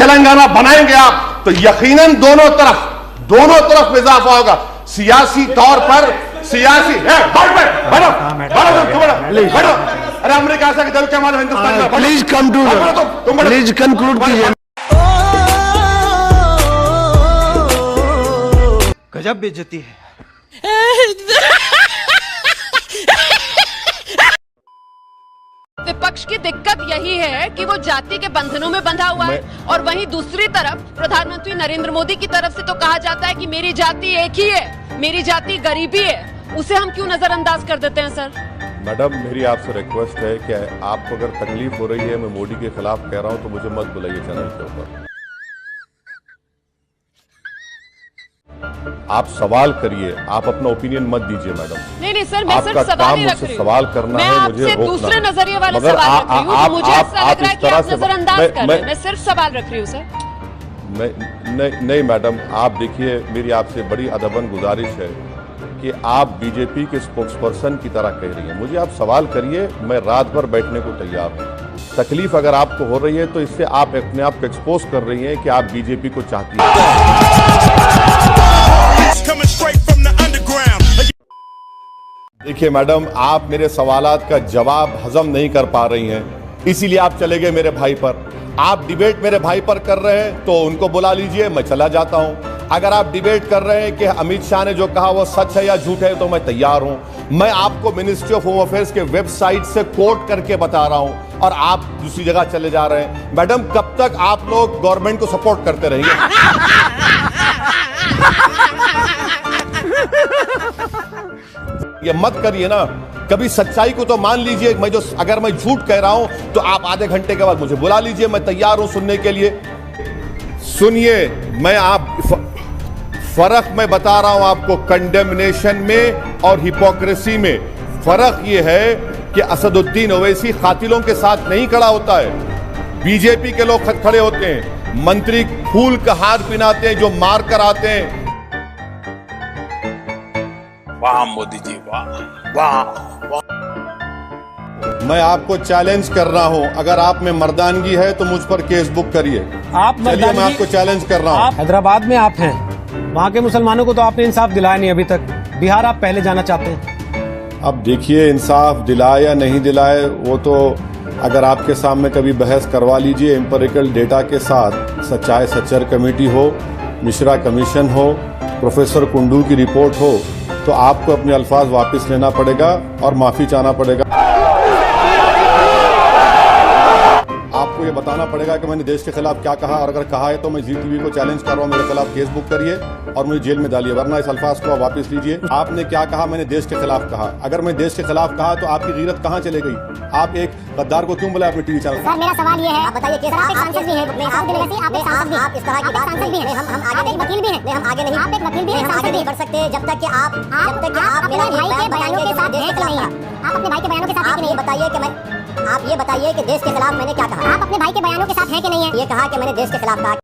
तेलंगाना बनाएंगे आप तो यकीनन दोनों तरफ इजाफा होगा। सियासी तौर पर सियासी बढ़ो। अरे अमेरिका से जब क्या मालूम हिंदुस्तान में। Please come to please conclude कीजिए। गजब बेइज्जती है। विपक्ष की दिक्कत यही है कि वो जाति के बंधनों में बंधा हुआ है और वहीं दूसरी तरफ प्रधानमंत्री नरेंद्र मोदी की तरफ से तो कहा जाता है कि मेरी जाति एक ही है, मेरी जाति गरीबी है। उसे हम क्यों नजरअंदाज कर देते हैं सर? मैडम मेरी आपसे रिक्वेस्ट है कि आपको अगर तकलीफ हो रही है, मैं मोदी के खिलाफ कह रहा हूं तो मुझे मत बुलाइए चैनल के ऊपर। आप सवाल करिए, आप अपना ओपिनियन मत दीजिए मैडम। नहीं सर, मैं सिर्फ सवाल ही रख रही हूं। सवाल करना है, मुझे रोकना दूसरे नजरिए वाले सवाल रख रही हूं, तो मुझे ऐसा लग रहा है कि आप नजरअंदाज कर रहे हैं। मैं सिर्फ सवाल रख रही हूं सर। नहीं मैडम, आप देखिए मेरी आपसे बड़ी अदबन गुजारिश है कि आप बीजेपी के स्पोक्सपर्सन की तरह कह रही हैं। मुझे आप सवाल करिए, मैं रात भर बैठने को तैयार हूं। तकलीफ अगर आपको हो रही है तो इससे आप अपने आप को एक्सपोज कर रही हैं कि आप बीजेपी को चाहती हैं। देखिए मैडम, आप मेरे सवालात का जवाब हजम नहीं कर पा रही हैं, इसीलिए आप चले गए मेरे भाई पर। आप डिबेट मेरे भाई पर कर रहे हैं तो उनको बुला लीजिए, मैं चला जाता हूं। अगर आप डिबेट कर रहे हैं कि अमित शाह ने जो कहा वो सच है या झूठ है तो मैं तैयार हूं। मैं आपको मिनिस्ट्री ऑफ होम अफेयर्स के वेबसाइट से कोट करके बता रहा हूं और आप दूसरी जगह चले जा रहे हैं। मैडम, कब तक आप लोग गवर्नमेंट को सपोर्ट करते रहेंगे? ये मत करिए ना, कभी सच्चाई को तो मान लीजिए। अगर मैं झूठ कह रहा हूं तो आप आधे घंटे के बाद मुझे बुला लीजिए, मैं तैयार हूं सुनने के लिए। सुनिए, फर्क मैं बता रहा हूं आपको, कंडेमनेशन में और हिपोक्रेसी में फर्क ये है कि असदुद्दीन ओवैसी कातिलों के साथ नहीं खड़ा होता है, बीजेपी के लोग खड़े होते हैं। मंत्री फूल का हार पिनाते हैं जो मार कर आते हैं। वाह मोदी जी, वाह। मैं आपको चैलेंज कर रहा हूं, अगर आप में मर्दानगी है तो मुझ पर केस बुक करिए। चलिए, मैं आपको चैलेंज कर रहा हूं। हैदराबाद में आप हैं, वहाँ के मुसलमानों को तो आपने इंसाफ दिलाया नहीं अभी तक। बिहार आप पहले जाना चाहते हैं। अब देखिए, इंसाफ दिलाए या नहीं दिलाए वो तो अगर आपके सामने कभी बहस करवा लीजिए एम्पिरिकल डेटा के साथ। चाहे सच्चर कमेटी हो, मिश्रा कमीशन हो, प्रोफेसर कुंडू की रिपोर्ट हो, तो आपको अपने अल्फाज वापस लेना पड़ेगा और माफी चाहना पड़ेगा। आपको ये बताना पड़ेगा कि मैंने देश के खिलाफ क्या कहा, और अगर कहा है तो मैं जी टीवी को चैलेंज कर रहा हूँ, मेरे खिलाफ केस बुक करिए और मुझे जेल में डालिए, वरना इस अल्फाज को वापस लीजिए। आपने क्या कहा? मैंने देश के खिलाफ कहा। अगर मैं देश के खिलाफ कहा तो आपकी गीरत कहाँ चले गई? आप एक गद्दार को क्यों बुलाया अपने टीवी चैनल? सर, मेरा सवाल ये है, आप बताइए कि आप सांसद भी हैं, आप इस तरह की बात सांसद भी हैं, हम आगे नहीं, वकील भी हैं, हम आगे नहीं, आप एक वकील भी हैं, हम आगे नहीं बढ़ सकते जब तक कि आप मेरे भाई के बयानों के साथ देश के खिलाफ। आप अपने भाई के बयानों के साथ आप ये बताइए कि देश के खिलाफ मैंने क्या कहा? आप अपने भाई के बयानों के साथ हैं कि नहीं है? ये कहा कि मैंने देश के खिलाफ कहा।